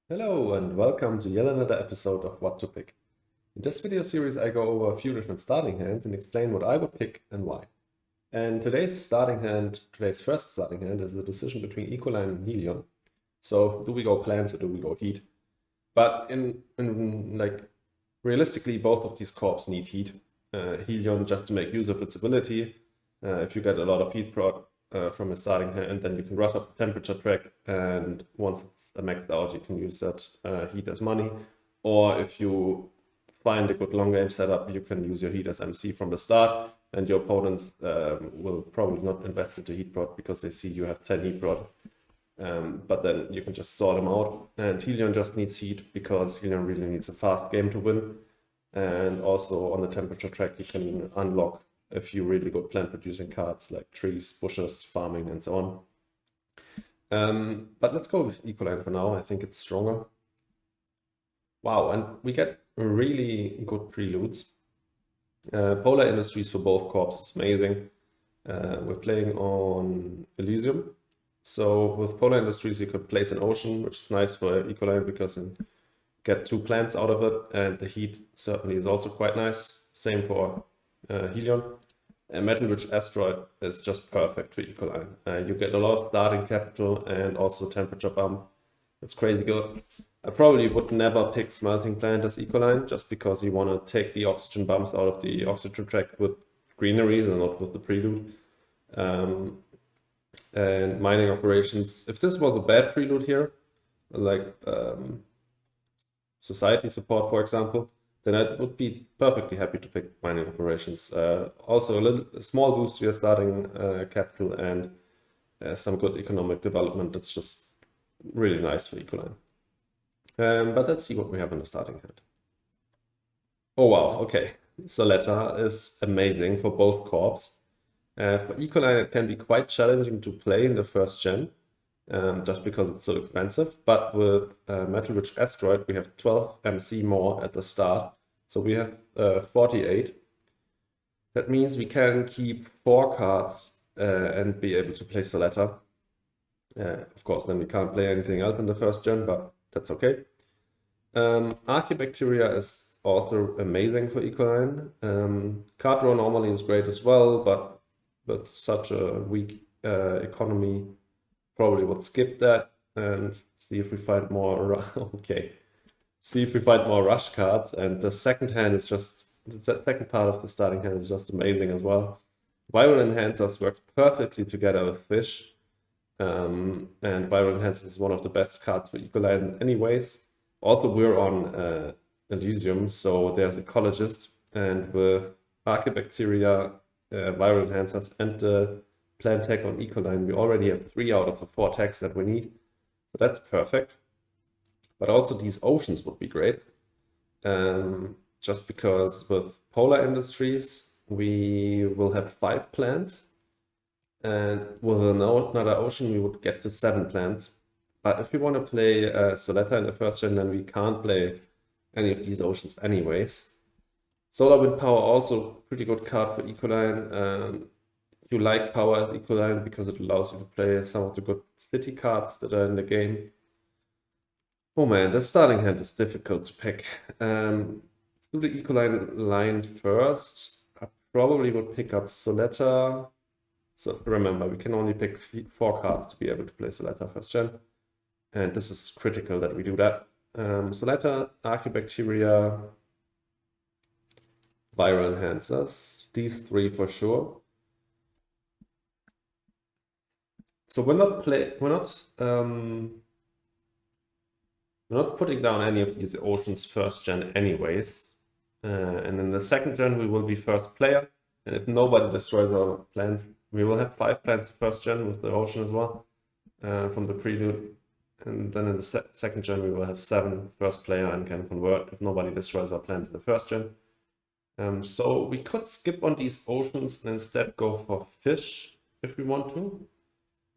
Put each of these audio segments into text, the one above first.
Hello and welcome to yet another episode of What to Pick. In this video series I go over a few different starting hands and explain what I would pick and why. And today's first starting hand is the decision between Ecoline and Helion. So do we go plants or do we go heat? But realistically both of these corps need heat. Helion just to make use of its ability. If you get a lot of heat prod from a starting hand, then you can rush up the temperature track, and once it's maxed out, you can use that heat as money. Or if you find a good long game setup, you can use your heat as MC from the start, and your opponents will probably not invest into heat prod because they see you have 10 heat prod. But then you can just sort them out. And Helion just needs heat because Helion really needs a fast game to win. And also on the temperature track, you can unlock a few really good plant producing cards like trees, bushes, farming, and so on. But let's go with Ecoline for now. I think it's stronger. Wow, and we get really good preludes. Polar Industries for both corps is amazing. We're playing on Elysium. So with Polar Industries, you could place an ocean, which is nice for Ecoline because you get 2 plants out of it, and the heat certainly is also quite nice. Same for Helion. A metal-rich asteroid is just perfect for Ecoline. You get a lot of starting capital and also temperature bump. It's crazy good. I probably would never pick Smelting Plant as Ecoline just because you want to take the oxygen bumps out of the oxygen track with greeneries and not with the prelude. And mining operations. If this was a bad prelude here, like society support, for example, then I would be perfectly happy to pick mining operations. Also, a small boost to your starting capital and some good economic development. That's just really nice for Ecoline. But let's see what we have in the starting hand. Oh wow, okay. Soletta is amazing for both corps. For Ecoline, it can be quite challenging to play in the first gen, just because it's so expensive. But with Metal-Rich Asteroid, we have 12 MC more at the start. So we have 48. That means we can keep 4 cards and be able to play Soletta. Of course, then we can't play anything else in the first gen, but that's okay. Archaebacteria is also amazing for Ecoline. Card draw normally is great as well, but with such a weak economy, probably would skip that and see if we find more. Okay, see if we find more rush cards. And the second hand is just the second part of the starting hand is just amazing as well. Viral Enhancers work perfectly together with Fish, and Viral Enhancers is one of the best cards for Ecoline anyways. Also, we're on Elysium, so there's Ecologist, and with Archaebacteria, Viral Enhancers, and the plant tag on Ecoline, we already have 3 out of the 4 tags that we need. So that's perfect. But also these oceans would be great. Just because with Polar Industries, we will have 5 plants. And with another ocean, we would get to 7 plants. But if we want to play Soletta in the first gen, then we can't play any of these oceans anyways. Solar Wind Power also pretty good card for Ecoline. You like power as Ecoline because it allows you to play some of the good city cards that are in the game. Oh man, the starting hand is difficult to pick. Let's do the Ecoline line first. I probably would pick up Soletta. So remember, we can only pick 4 cards to be able to play Soletta first gen. And this is critical that we do that. Soletta, Archaebacteria, Viral Enhancers. These 3 for sure. So we're not putting down any of these oceans first gen anyways. And in the second gen, we will be first player. And if nobody destroys our plants, we will have 5 plants first gen with the ocean as well from the prelude. And then in the second gen, we will have 7 first player and can convert if nobody destroys our plants in the first gen. So we could skip on these oceans and instead go for fish if we want to.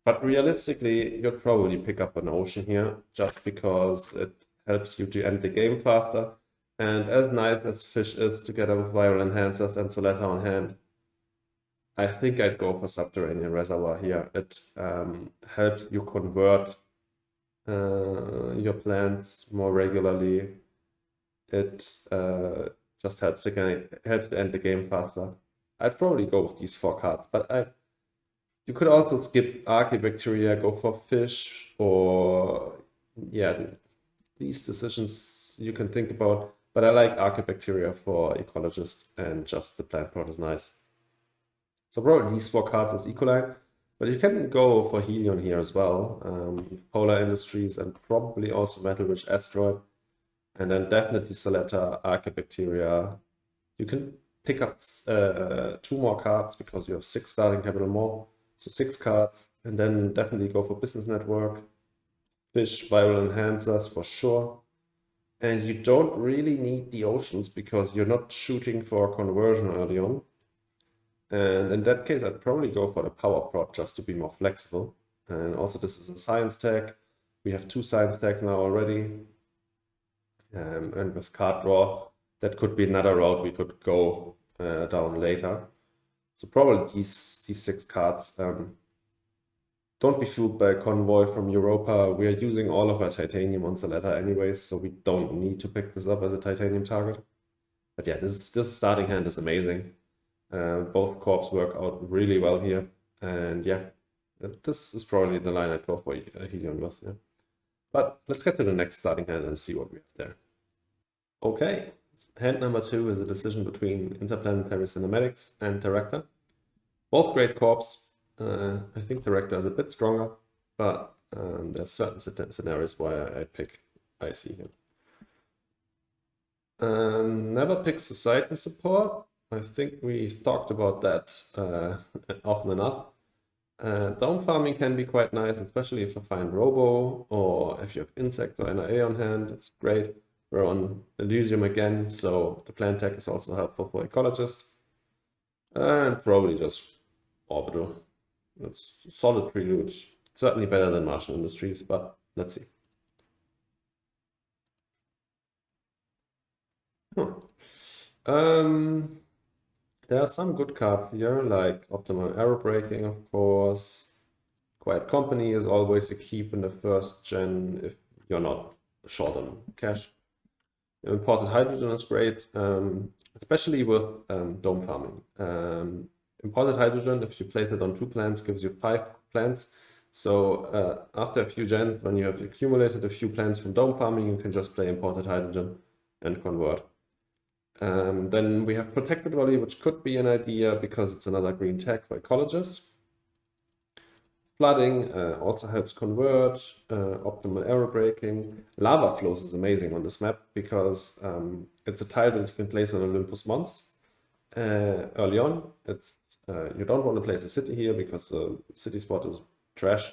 But realistically, you'd probably pick up an ocean here just because it helps you to end the game faster. And as nice as fish is together with Viral Enhancers and Soletta on hand, I think I'd go for Subterranean Reservoir here. It helps you convert your plans more regularly. It just helps to end the game faster. I'd probably go with these 4 cards, but you could also skip Archaebacteria, go for fish, or yeah, these decisions you can think about. But I like Archaebacteria for Ecologist, and just the plant prot is nice. So probably these 4 cards as Ecoline, but you can go for Helion here as well. Polar Industries and probably also Metal Rich Asteroid, and then definitely Soletta, Archaebacteria. You can pick up 2 more cards because you have 6 starting capital more. So 6 cards, and then definitely go for Business Network, Fish, Viral Enhancers for sure. And you don't really need the oceans because you're not shooting for conversion early on. And in that case, I'd probably go for the power prod just to be more flexible. And also this is a science tag. We have 2 science tags now already. And with card draw, that could be another route we could go down later. So probably these 6 cards. Don't be fooled by a convoy from Europa. We are using all of our titanium on Soletta anyways, so we don't need to pick this up as a titanium target. But yeah, this starting hand is amazing. Both corps work out really well here. And yeah, this is probably the line I'd go for Helion with. Yeah. But let's get to the next starting hand and see what we have there. Okay, hand number 2 is a decision between Interplanetary Cinematics and Teractor. Both great corps. I think Teractor is a bit stronger, but there's certain scenarios why I pick IC here. Never pick society support. I think we talked about that often enough. Dome farming can be quite nice, especially if you find Robo or if you have Insects or NIA on hand. It's great. We're on Elysium again, so the plant tech is also helpful for Ecologist. And probably just Orbital. It's a solid prelude. Certainly better than Martian Industries, but let's see. There are some good cards here, like Optimal Arrow Braking, of course. Quiet Company is always a keep in the first gen if you're not short on cash. Imported Hydrogen is great, especially with dome farming. Imported hydrogen, if you place it on 2 plants, gives you 5 plants. So after a few gens, when you have accumulated a few plants from dome farming, you can just play imported hydrogen and convert. Then we have Protected Volley, which could be an idea because it's another green tech for ecologists. Flooding also helps convert. Optimal Arrow Braking. Lava Flows is amazing on this map because it's a tile that you can place on Olympus Mons early on. You don't want to place a city here because the city spot is trash.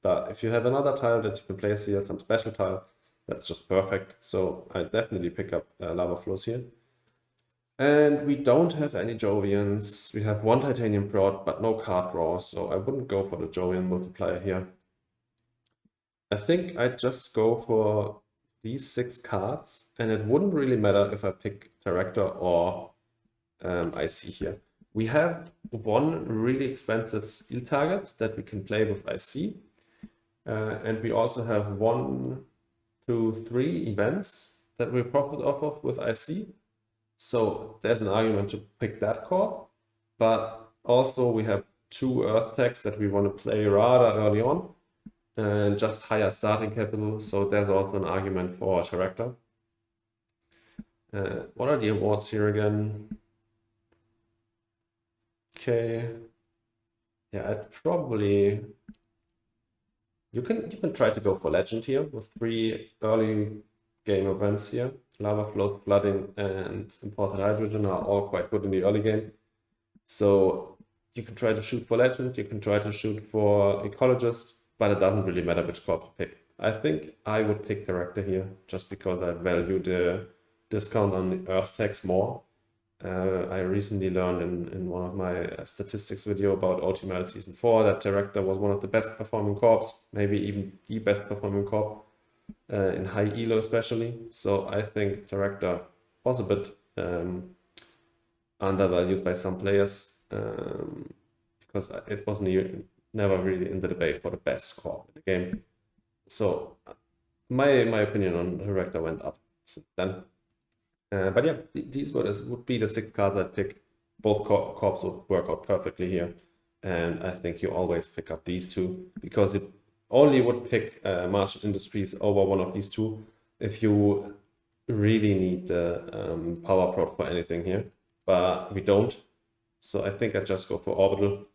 But if you have another tile that you can place here, some special tile, that's just perfect. So I definitely pick up Lava Flows here. And we don't have any Jovians. We have 1 titanium prod, but no card draw, so I wouldn't go for the Jovian multiplier here. I think I'd just go for these 6 cards, and it wouldn't really matter if I pick Teractor or IC here. We have 1 really expensive steel target that we can play with IC, and we also have 1, 2, 3 events that we profit off of with IC. So there's an argument to pick that core, but also we have 2 Earth techs that we want to play rather early on and just higher starting capital. So there's also an argument for Teractor. What are the awards here again? Okay. Yeah, I'd probably you can try to go for Legend here with 3 early game events here. Lava Flows, Flooding, and Imported Hydrogen are all quite good in the early game. So you can try to shoot for Legend, you can try to shoot for Ecologist, but it doesn't really matter which corp you pick. I think I would pick Teractor here, just because I value the discount on the Earth tax more. I recently learned in one of my statistics video about OTML Season 4 that Teractor was one of the best performing corps, maybe even the best performing corp. In high elo especially, so I think Teractor was a bit undervalued by some players because it wasn't never really in the debate for the best score in the game. So my opinion on Teractor went up since then. But yeah, these would be the 6 cards I'd pick. Both corps would work out perfectly here. And I think you always pick up these two, because you only would pick Martian Industries over one of these two if you really need the power prod for anything here. But we don't. So I think I just go for Orbital,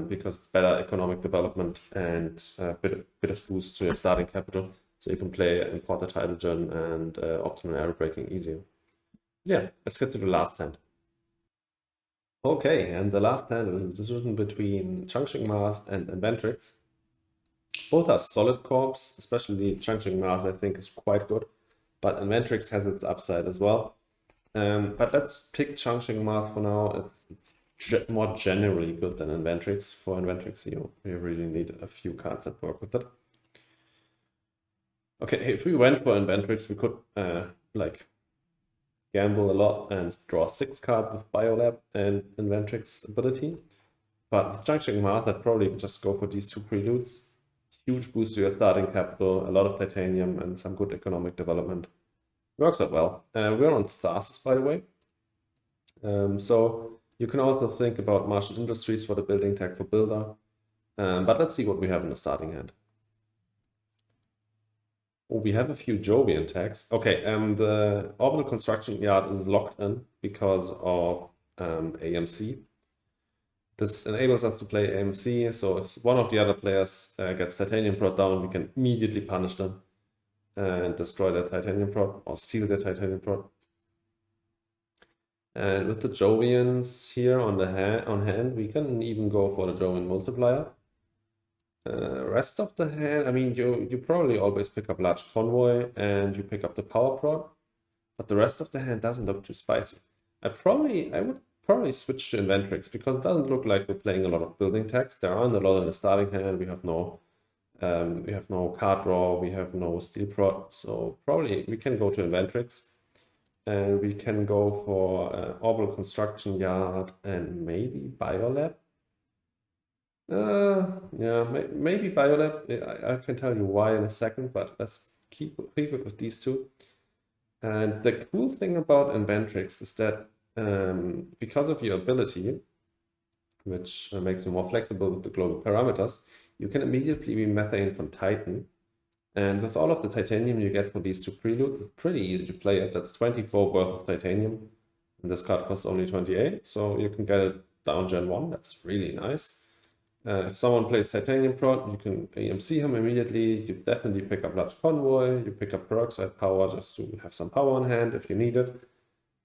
because it's better economic development and a bit of boost to your starting capital. So you can play imported hydrogen and optimal air braking easier. Yeah, let's get to the last hand. Okay, and the last hand is a decision between Cheung Mars and Inventrix. Both are solid corps, especially Cheung Mars I think is quite good, but Inventrix has its upside as well. But let's pick Cheung Mars for now. It's more generally good than Inventrix. For Inventrix, you really need a few cards that work with it. Okay, if we went for Inventrix, we could like gamble a lot and draw 6 cards with Biolab and Inventrix ability. But with Cheung Mars, I'd probably just go for these 2 preludes. Huge boost to your starting capital, a lot of titanium, and some good economic development. Works out well. We're on Tharsis, by the way. So you can also think about Martian Industries for the building tech for Builder. But let's see what we have in the starting hand. Oh, we have a few Jovian tags. Okay, the orbital construction yard is locked in because of AMC. This enables us to play AMC, so if one of the other players gets titanium prod down, we can immediately punish them and destroy their titanium prod or steal their titanium prod. And with the Jovians here on hand, we can even go for the Jovian multiplier. Rest of the hand, I mean, you probably always pick up large convoy and you pick up the power prod, but the rest of the hand doesn't look too spicy. I would probably switch to Inventrix because it doesn't look like we're playing a lot of building techs. There aren't a lot in the starting hand. We have no card draw. We have no steel prod. So probably we can go to Inventrix, and we can go for orbital construction yard and maybe Biolab. Yeah, maybe Biolab. I can tell you why in a second, but let's keep it with these two. And the cool thing about Inventrix is that because of your ability, which makes you more flexible with the global parameters, you can immediately be methane from Titan. And with all of the titanium you get for these 2 preludes, it's pretty easy to play it. That's 24 worth of titanium. And this card costs only 28, so you can get it down Gen 1. That's really nice. If someone plays titanium prod, you can AMC him immediately. You definitely pick up large convoy. You pick up peroxide power just to have some power on hand if you need it.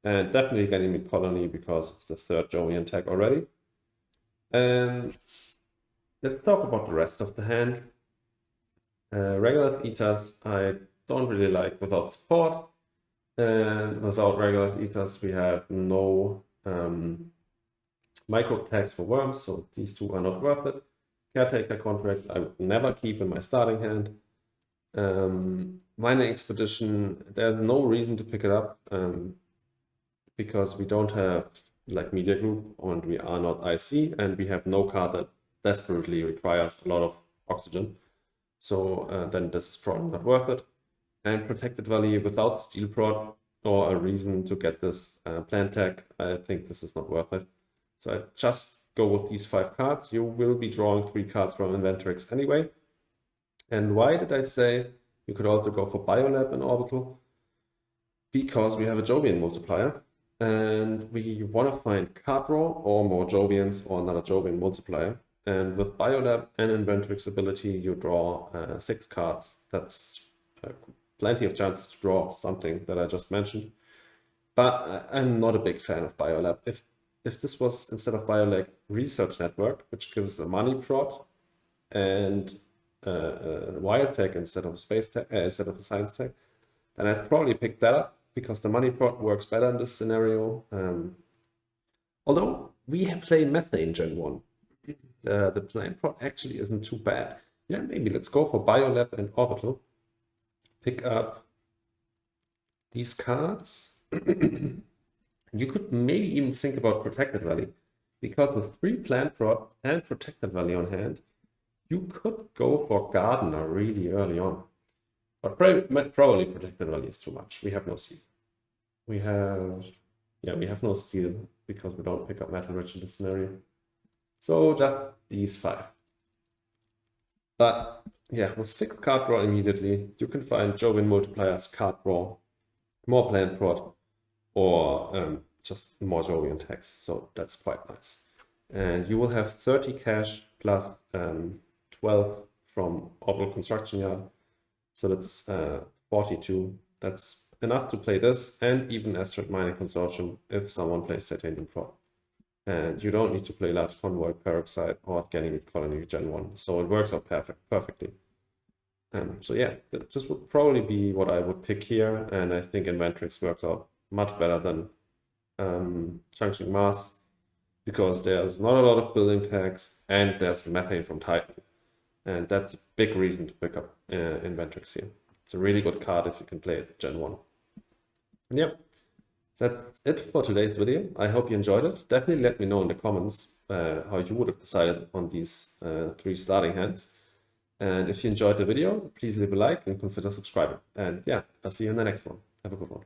And definitely Ganymede Colony because it's the 3rd Jovian tag already. And let's talk about the rest of the hand. Regular Ethers I don't really like without support. And without regular Ethers we have no micro tags for worms, so these 2 are not worth it. Caretaker contract I would never keep in my starting hand. Mining expedition, there's no reason to pick it up because we don't have like media group and we are not IC and we have no card that desperately requires a lot of oxygen. So then this is probably not worth it. And protected valley without steel prod or a reason to get this plant tag, I think this is not worth it. So I just go with these 5 cards. You will be drawing 3 cards from Inventrix anyway. And why did I say you could also go for Biolab and Orbital? Because we have a Jovian multiplier. And we want to find card draw or more Jovians or another Jovian multiplier. And with Biolab and Inventrix ability, you draw 6 cards. That's plenty of chances to draw something that I just mentioned. But I'm not a big fan of Biolab. If this was instead of Biolab Research Network, which gives a money prod and wild tech instead of space tech, instead of a science tech, then I'd probably pick that up because the money prod works better in this scenario. Although we have played methane Gen 1, the plant prod actually isn't too bad. Yeah, maybe let's go for Biolab and Orbital. Pick up these cards. You could maybe even think about Protected Valley, because with 3 plant prod and Protected Valley on hand, You could go for Gardener really early on, but probably Protected Valley is too much. We have no steel. We have no steel because we don't pick up Metal Rich in this scenario. So just these 5. But yeah, with 6 card draw immediately, you can find Jovian multipliers, card draw, more plant prod, or just more Jovian tax. So that's quite nice. And you will have 30 cash plus 12 from Orbital Construction Yard. So that's 42. That's enough to play this and even Asteroid Mining Consortium if someone plays Titanium Pro. And you don't need to play Large Convoy, Peroxide, or Ganymede Colony Gen 1. So it works out perfectly. So yeah, this would probably be what I would pick here. And I think Inventrix works out much better than Cheung Mars, because there's not a lot of building tags and there's methane from Titan. And that's a big reason to pick up Inventrix here. It's a really good card if you can play it Gen 1. And yep, that's it for today's video. I hope you enjoyed it. Definitely let me know in the comments how you would have decided on these 3 starting hands. And if you enjoyed the video, please leave a like and consider subscribing. And yeah, I'll see you in the next one. Have a good one.